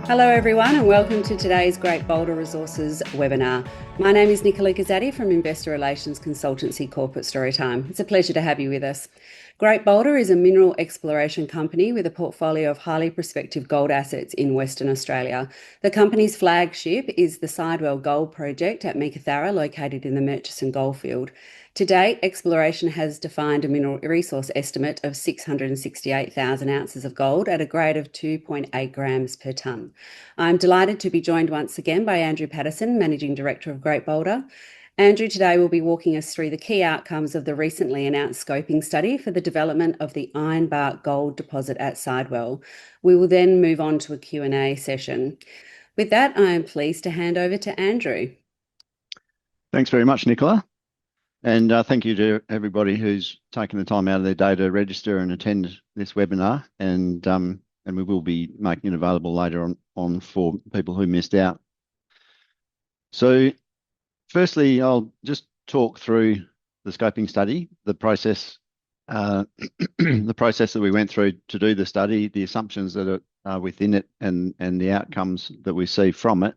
Hello everyone and welcome to today's Great Boulder Resources webinar. My name is Nicola Gazzatti from Investor Relations Consultancy Corporate Storytime. It's a pleasure to have you with us. Great Boulder is a mineral exploration company with a portfolio of highly prospective gold assets in Western Australia. The company's flagship is the Sidewell Gold Project at Meekatharra, located in the Murchison goldfield. To date, exploration has defined a mineral resource estimate of 668,000 ounces of gold at a grade of 2.8 grams per tonne. I'm delighted to be joined once again by Andrew Paterson, Managing Director of Great Boulder. Andrew today will be walking us through the key outcomes of the recently announced scoping study for the development of the Ironbark Gold Deposit at Sidewell. We will then move on to a Q&A session. With that, I am pleased to hand over to Andrew. Thanks very much, Nicola. And thank you to everybody who's taken the time out of their day to register and attend this webinar. And we will be making it available later on for people who missed out. So firstly, I'll just talk through the scoping study, the process, the process that we went through to do the study, the assumptions that are within it, and the outcomes that we see from it.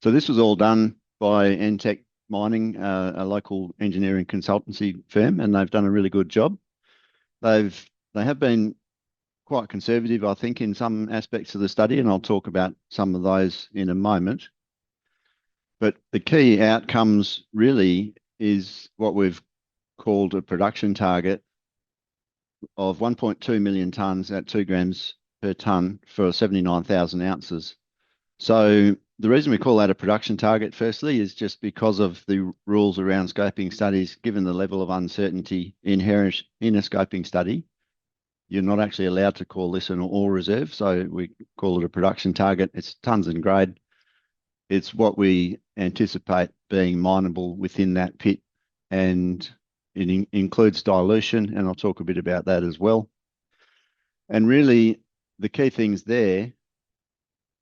So this was all done by Entech Mining, a local engineering consultancy firm, and they've done a really good job. They have been quite conservative, I think, in some aspects of the study, and I'll talk about some of those in a moment. But the key outcomes really is what we've called a production target of 1.2 million tonnes at 2 grams per tonne for 79,000 ounces. So the reason we call that a production target, firstly, is just because of the rules around scoping studies. Given the level of uncertainty inherent in a scoping study, you're not actually allowed to call this an ore reserve. So we call it a production target. It's tonnes and grade. It's what we anticipate being mineable within that pit, and it includes dilution, and I'll talk a bit about that as well. And really, the key things there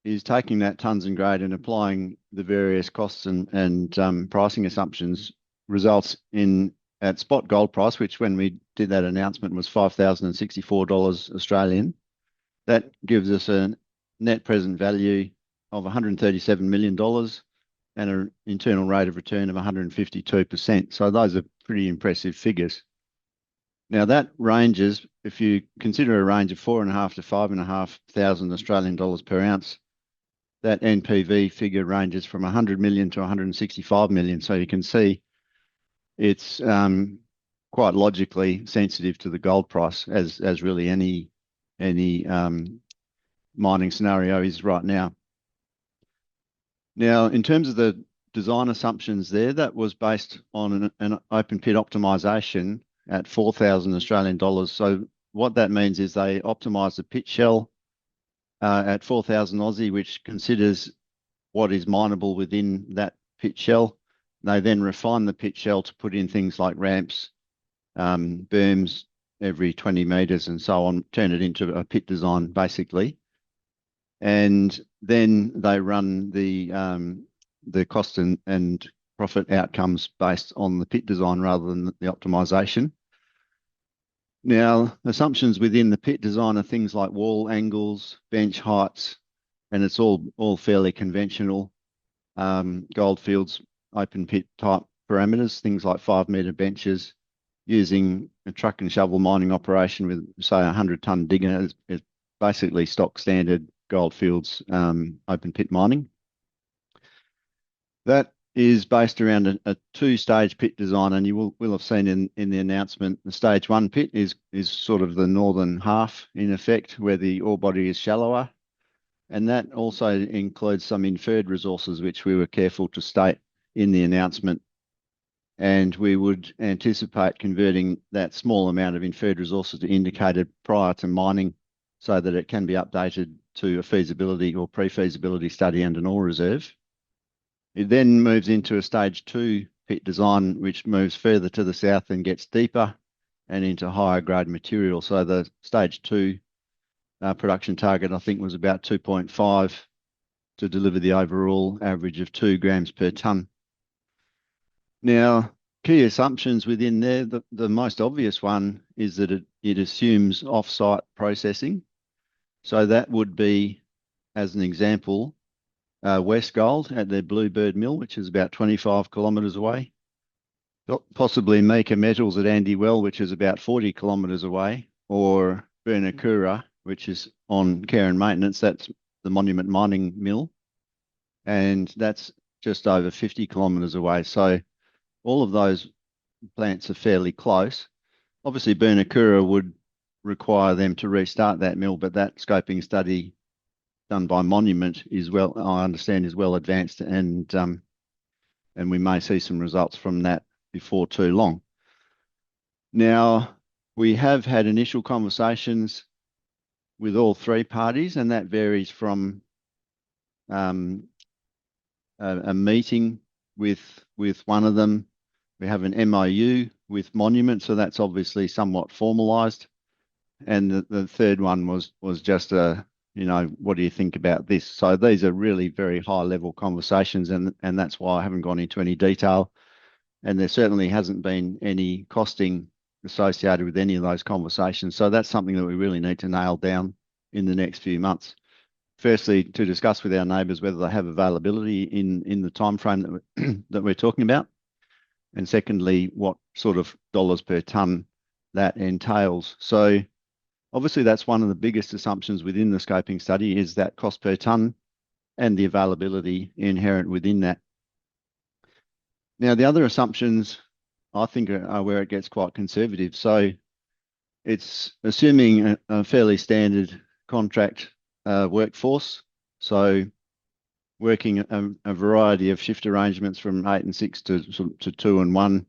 is taking that tonnes and grade and applying the various costs and pricing assumptions results in, at spot gold price, which when we did that announcement was $5,064 Australian. That gives us a net present value of $137 million and an internal rate of return of 152%. So those are pretty impressive figures. Now that ranges, if you consider a range of 4,500 to 5,500 Australian dollars per ounce, that NPV figure ranges from 100 million to 165 million. So you can see it's quite logically sensitive to the gold price, as really any mining scenario is right now. Now, in terms of the design assumptions there, that was based on an open pit optimization at 4,000 Australian dollars. So what that means is they optimize the pit shell at 4,000 Aussie, which considers what is mineable within that pit shell. They then refine the pit shell to put in things like ramps, berms every 20 metres and so on, turn it into a pit design basically. And then they run the cost and profit outcomes based on the pit design rather than the optimization. Now, assumptions within the pit design are things like wall angles, bench heights, and it's all fairly conventional goldfields, open pit type parameters, things like 5-metre benches, using a truck and shovel mining operation with, say, a 100-tonne digger is basically stock standard goldfields open pit mining. That is based around a two-stage pit design, and you will have seen in the announcement, the stage 1 pit is sort of the northern half, in effect, where the ore body is shallower. And that also includes some inferred resources, which we were careful to state in the announcement. And we would anticipate converting that small amount of inferred resources to indicated prior to mining so that it can be updated to a feasibility or pre-feasibility study and an ore reserve. It then moves into a stage 2 pit design, which moves further to the south and gets deeper and into higher grade material. So the stage 2 production target, I think, was about 2.5 to deliver the overall average of 2 grams per tonne. Now, key assumptions within there, the most obvious one is that it assumes off-site processing. So that would be as an example, West Gold at their Bluebird Mill, which is about 25 kilometres away. Possibly Mika Metals at Andy Well, which is about 40 kilometres away, or Burnakura, which is on care and maintenance. That's the Monument Mining Mill, and that's just over 50 kilometres away. So all of those plants are fairly close. Obviously, Burnakura would require them to restart that mill, but that scoping study done by Monument is I understand, is well advanced, and we may see some results from that before too long. Now, we have had initial conversations with all three parties, and that varies from a meeting with one of them. We have an MOU with Monument, so that's obviously somewhat formalised. And the third one was just what do you think about this? So these are really very high level conversations, and that's why I haven't gone into any detail. And there certainly hasn't been any costing associated with any of those conversations. So that's something that we really need to nail down in the next few months. Firstly, to discuss with our neighbours whether they have availability in the time frame that we're talking about. And secondly, what sort of dollars per tonne that entails. So obviously that's one of the biggest assumptions within the scoping study, is that cost per tonne and the availability inherent within that. Now, the other assumptions I think are where it gets quite conservative. So it's assuming a fairly standard contract workforce. So working a variety of shift arrangements from 8 and 6 to 2 and 1.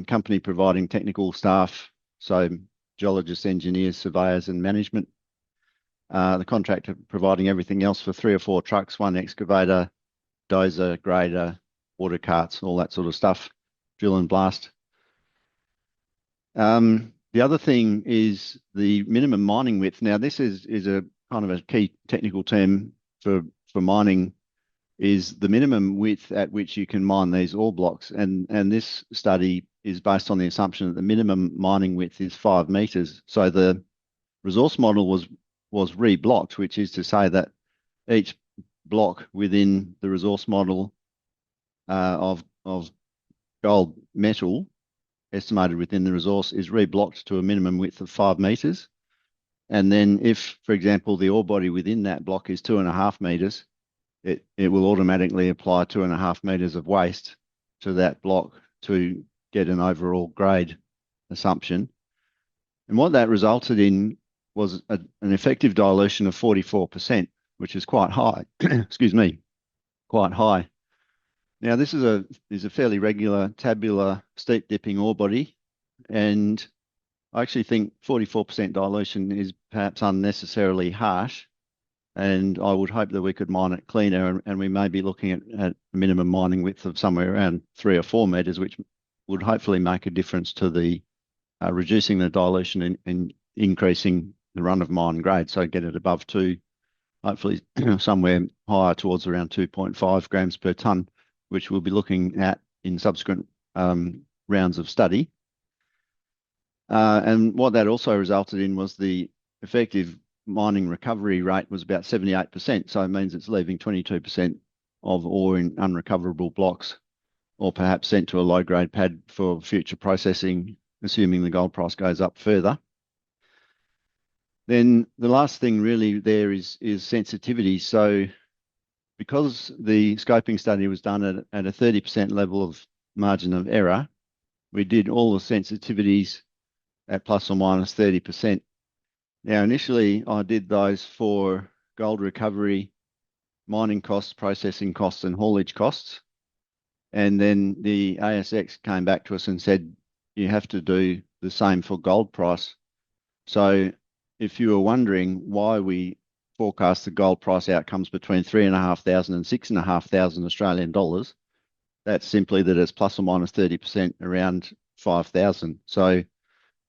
Company providing technical staff, so geologists, engineers, surveyors, and management. The contractor providing everything else for 3 or 4 trucks, 1 excavator, dozer, grader, water carts, all that sort of stuff, drill and blast. The other thing is the minimum mining width. Now, this is a kind of a key technical term for mining, is the minimum width at which you can mine these ore blocks. And this study is based on the assumption that the minimum mining width is 5 metres. So the resource model was reblocked, which is to say that each block within the resource model of gold metal estimated within the resource is reblocked to a minimum width of 5 metres. And then if, for example, the ore body within that block is 2.5 metres, it will automatically apply 2.5 metres of waste to that block to get an overall grade assumption. And what that resulted in was an effective dilution of 44%, which is quite high. Excuse me, quite high. Now, this is a fairly regular tabular steep dipping ore body, and I actually think 44% dilution is perhaps unnecessarily harsh, and I would hope that we could mine it cleaner, and we may be looking at a minimum mining width of somewhere around 3 or 4 metres, which would hopefully make a difference to the reducing the dilution and increasing the run of mine grade, so get it above 2, hopefully somewhere higher towards around 2.5 grams per tonne, which we'll be looking at in subsequent rounds of study. And what that also resulted in was the effective mining recovery rate was about 78%. So it means it's leaving 22% of ore in unrecoverable blocks, or perhaps sent to a low-grade pad for future processing, assuming the gold price goes up further. Then the last thing really there is sensitivity. So because the scoping study was done at a 30% level of margin of error, we did all the sensitivities at plus or minus 30%. Now, initially, I did those for gold recovery, mining costs, processing costs, and haulage costs. And then the ASX came back to us and said, you have to do the same for gold price. So if you were wondering why we forecast the gold price outcomes between 3,500 and 6,500 Australian dollars, that's simply that it's plus or minus 30% around 5,000. So I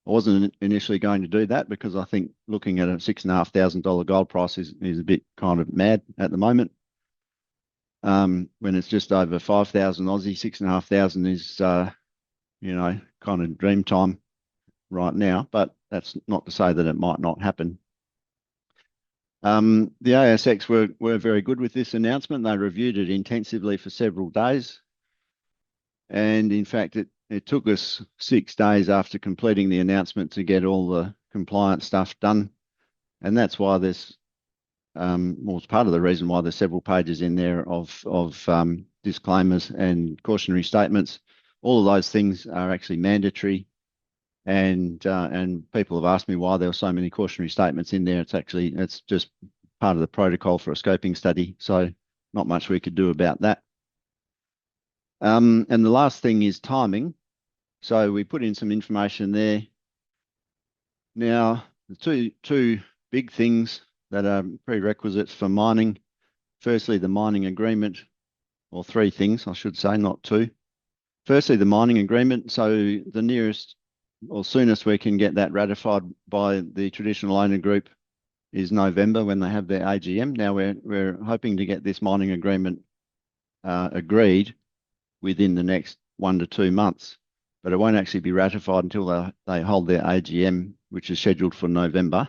wasn't initially going to do that, because I think looking at a $6,500 gold price is a bit kind of mad at the moment. When it's just over 5,000 Aussie, 6,500 is, kind of dream time right now, but that's not to say that it might not happen. The ASX were very good with this announcement. They reviewed it intensively for several days. And in fact, it took us 6 days after completing the announcement to get all the compliance stuff done. And that's why there's, well, it's part of the reason why there's several pages in there of disclaimers and cautionary statements. All of those things are actually mandatory. And people have asked me why there were so many cautionary statements in there. It's just part of the protocol for a scoping study. So not much we could do about that. And the last thing is timing. So we put in some information there. Now, the two big things that are prerequisites for mining. Firstly, the mining agreement, or three things, I should say, not two. Firstly, the mining agreement. So the nearest or soonest we can get that ratified by the traditional owner group is November when they have their AGM. Now we're hoping to get this mining agreement agreed within the next 1 to 2 months, but it won't actually be ratified until they hold their AGM, which is scheduled for November.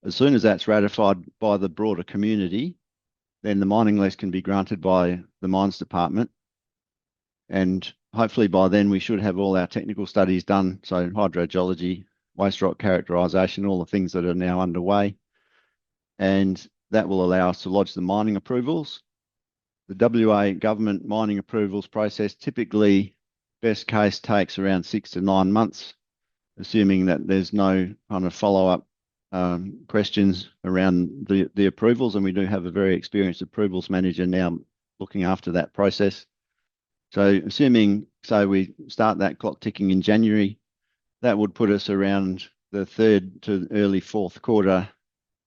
As soon as that's ratified by the broader community, then the mining lease can be granted by the Mines Department. And hopefully by then we should have all our technical studies done. So hydrogeology, waste rock characterisation, all the things that are now underway. And that will allow us to lodge the mining approvals. The WA government mining approvals process typically, best case, takes around 6 to 9 months, assuming that there's no kind of follow-up questions around the approvals. And we do have a very experienced approvals manager now looking after that process. So assuming, we start that clock ticking in January, that would put us around the third to early fourth quarter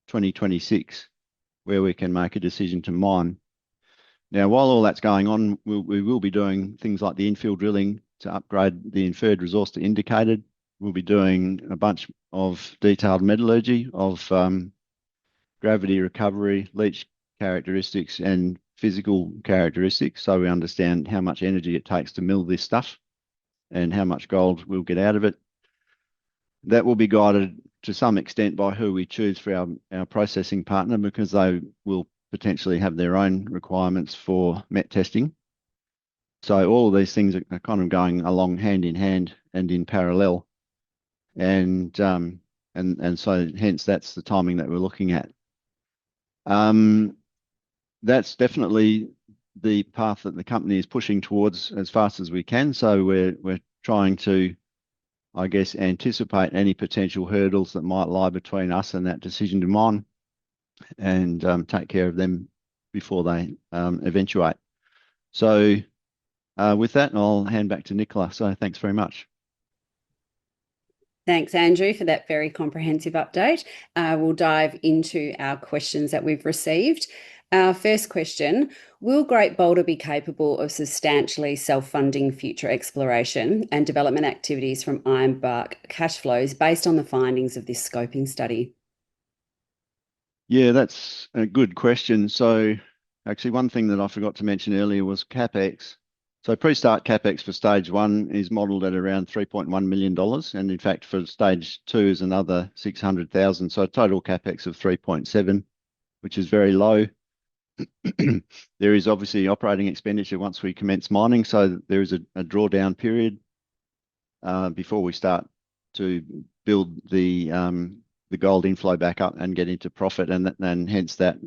2026, where we can make a decision to mine. Now, while all that's going on, we will be doing things like the infill drilling to upgrade the inferred resource to indicated. We'll be doing a bunch of detailed metallurgy of gravity recovery, leach characteristics, and physical characteristics, so we understand how much energy it takes to mill this stuff and how much gold we'll get out of it. That will be guided to some extent by who we choose for our processing partner, because they will potentially have their own requirements for met testing. So all of these things are kind of going along hand in hand and in parallel. And so hence that's the timing that we're looking at. That's definitely the path that the company is pushing towards as fast as we can. So we're trying to, I guess, anticipate any potential hurdles that might lie between us and that decision to mine, and take care of them before they eventuate. So with that, I'll hand back to Nicola. So thanks very much. Thanks, Andrew, for that very comprehensive update. We'll dive into our questions that we've received. Our first question, will Great Boulder be capable of substantially self-funding future exploration and development activities from Ironbark cash flows based on the findings of this scoping study? Yeah, that's a good question. So actually one thing that I forgot to mention earlier was CapEx. So pre-start CapEx for stage 1 is modelled at around $3.1 million. And in fact, for stage 2 is another 600,000. So total CapEx of 3.7, which is very low. There is obviously operating expenditure once we commence mining. So there is a drawdown period before we start to build the gold inflow back up and get into profit, and hence that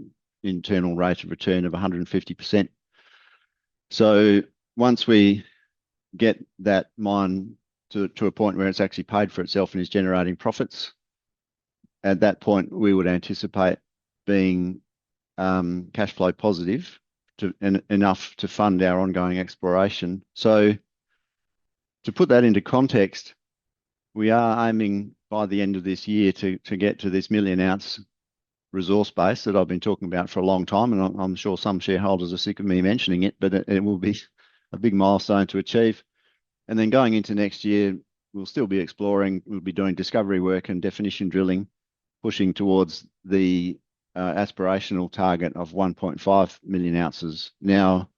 internal rate of return of 150%. So once we get that mine to a point where it's actually paid for itself and is generating profits, at that point we would anticipate being cash flow positive enough to fund our ongoing exploration. So to put that into context, we are aiming by the end of this year to get to this 1 million ounce resource base that I've been talking about for a long time, and I'm sure some shareholders are sick of me mentioning it, but it will be a big milestone to achieve. And then going into next year, we'll still be exploring, we'll be doing discovery work and definition drilling, pushing towards the aspirational target of 1.5 million ounces. Now,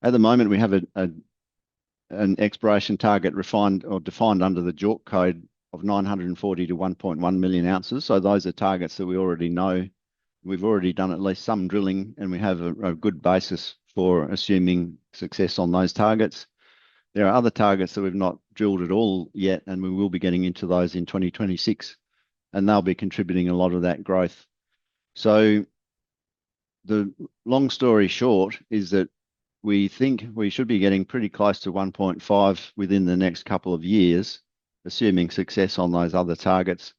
at the moment, we have an exploration target refined or defined under the JORC code of 940 to 1.1 million ounces. So those are targets that we already know we've already done at least some drilling, and we have a good basis for assuming success on those targets. There are other targets that we've not drilled at all yet, and we will be getting into those in 2026, and they'll be contributing a lot of that growth. So the long story short is that we think we should be getting pretty close to 1.5 within the next couple of years, assuming success on those other targets.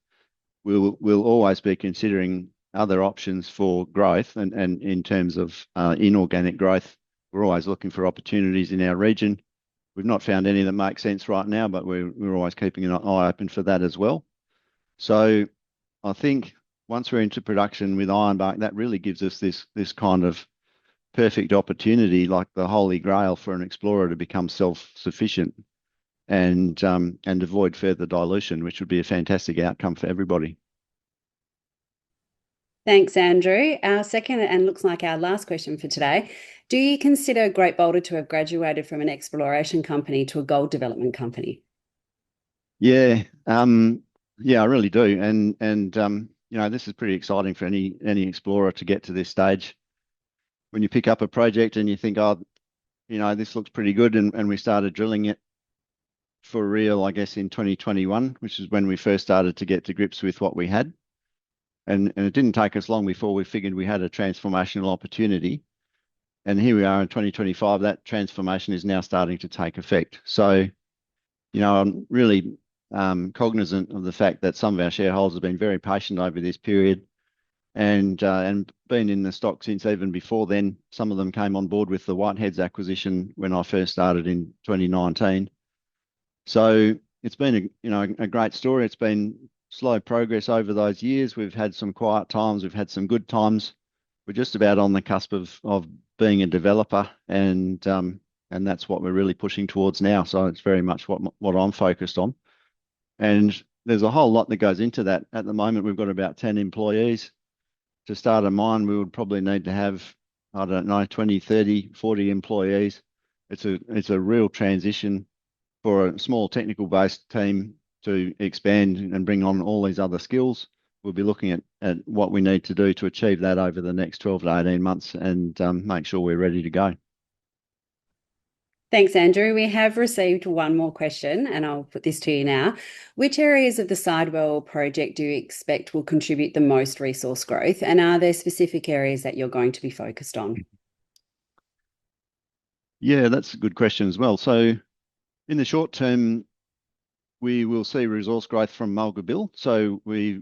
We'll always be considering other options for growth, and in terms of inorganic growth, we're always looking for opportunities in our region. We've not found any that make sense right now, but we're always keeping an eye open for that as well. So I think once we're into production with Ironbark, that really gives us this kind of perfect opportunity, like the holy grail for an explorer to become self-sufficient and avoid further dilution, which would be a fantastic outcome for everybody. Thanks, Andrew. Our second and looks like our last question for today. Do you consider Great Boulder to have graduated from an exploration company to a gold development company? Yeah, yeah, I really do. And this is pretty exciting for any explorer to get to this stage. When you pick up a project and you think, oh, this looks pretty good, and we started drilling it for real, I guess, in 2021, which is when we first started to get to grips with what we had. And it didn't take us long before we figured we had a transformational opportunity. And here we are in 2025, that transformation is now starting to take effect. So, I'm really cognizant of the fact that some of our shareholders have been very patient over this period and been in the stock since even before then. Some of them came on board with the Whiteheads acquisition when I first started in 2019. So it's been a great story. It's been slow progress over those years. We've had some quiet times. We've had some good times. We're just about on the cusp of being a developer, and that's what we're really pushing towards now. So it's very much what I'm focused on. And there's a whole lot that goes into that. At the moment, we've got about 10 employees. To start a mine, we would probably need to have, I don't know, 20, 30, 40 employees. It's a real transition for a small technical-based team to expand and bring on all these other skills. We'll be looking at what we need to do to achieve that over the next 12 to 18 months and make sure we're ready to go. Thanks, Andrew. We have received one more question, and I'll put this to you now. Which areas of the Sidewell project do you expect will contribute the most resource growth? And are there specific areas that you're going to be focused on? Yeah, that's a good question as well. So in the short term, we will see resource growth from Mulga Bill. So we,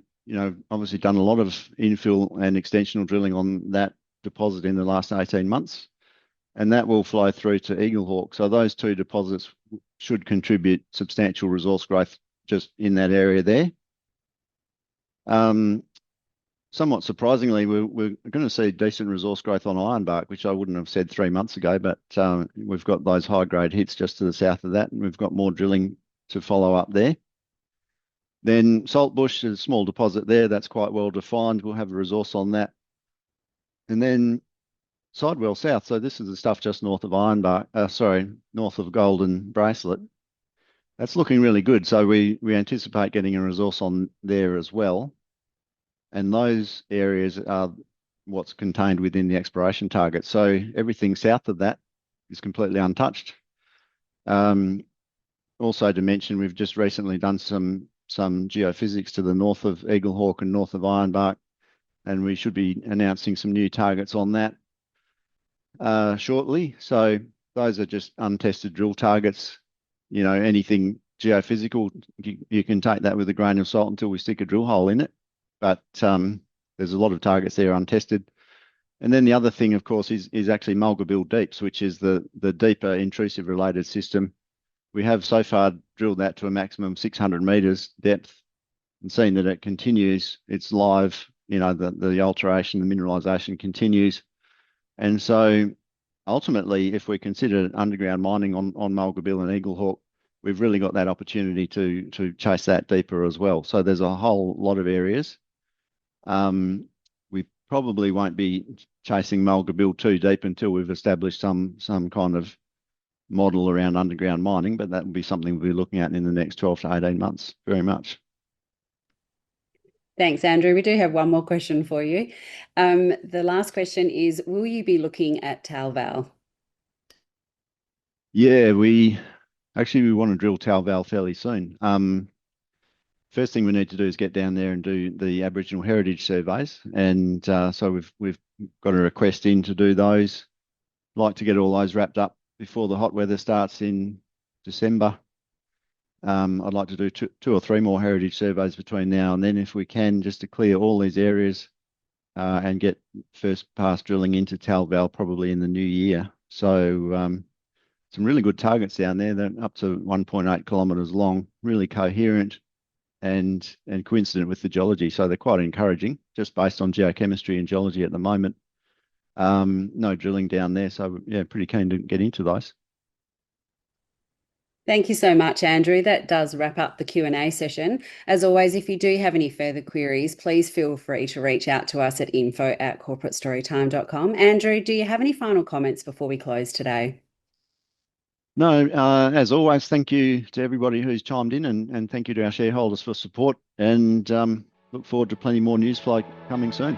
obviously done a lot of infill and extensional drilling on that deposit in the last 18 months. And that will flow through to Eaglehawk. So those two deposits should contribute substantial resource growth just in that area there. Somewhat surprisingly, we're going to see decent resource growth on Ironbark, which I wouldn't have said 3 months ago, but we've got those high-grade hits just to the south of that, and we've got more drilling to follow up there. Then Saltbush is a small deposit there that's quite well defined. We'll have a resource on that. And then Sidewell South, so this is the stuff just north of north of Golden Bracelet. That's looking really good. So we anticipate getting a resource on there as well. And those areas are what's contained within the exploration target. So everything south of that is completely untouched. Also to mention, we've just recently done some geophysics to the north of Eaglehawk and north of Ironbark, and we should be announcing some new targets on that shortly. So those are just untested drill targets. Anything geophysical, you can take that with a grain of salt until we stick a drill hole in it. But there's a lot of targets there untested. And then the other thing, of course, is actually Mulga Bill Deeps, which is the deeper intrusive related system. We have so far drilled that to a maximum of 600 meters depth and seen that it continues. It's live, the alteration, the mineralization continues. And so ultimately, if we consider underground mining on Mulga Bill and Eaglehawk, we've really got that opportunity to chase that deeper as well. So there's a whole lot of areas. We probably won't be chasing Mulga Bill too deep until we've established some kind of model around underground mining, but that will be something we'll be looking at in the next 12 to 18 months very much. Thanks, Andrew. We do have one more question for you. The last question is, will you be looking at Talval? Yeah, we want to drill Talval fairly soon. First thing we need to do is get down there and do the Aboriginal heritage surveys, and so we've got a request in to do those. Like to get all those wrapped up before the hot weather starts in December. I'd like to do two or three more heritage surveys between now and then, if we can, just to clear all these areas and get first pass drilling into Talval probably in the new year. So some really good targets down there. They're up to 1.8 kilometres long, really coherent and coincident with the geology. So they're quite encouraging, just based on geochemistry and geology at the moment. No drilling down there, so yeah, pretty keen to get into those. Thank you so much, Andrew. That does wrap up the Q&A session. As always, if you do have any further queries, please feel free to reach out to us at info@corporatestorytime.com. Andrew, do you have any final comments before we close today? No, as always, thank you to everybody who's chimed in, and thank you to our shareholders for support, and look forward to plenty more news flow coming soon.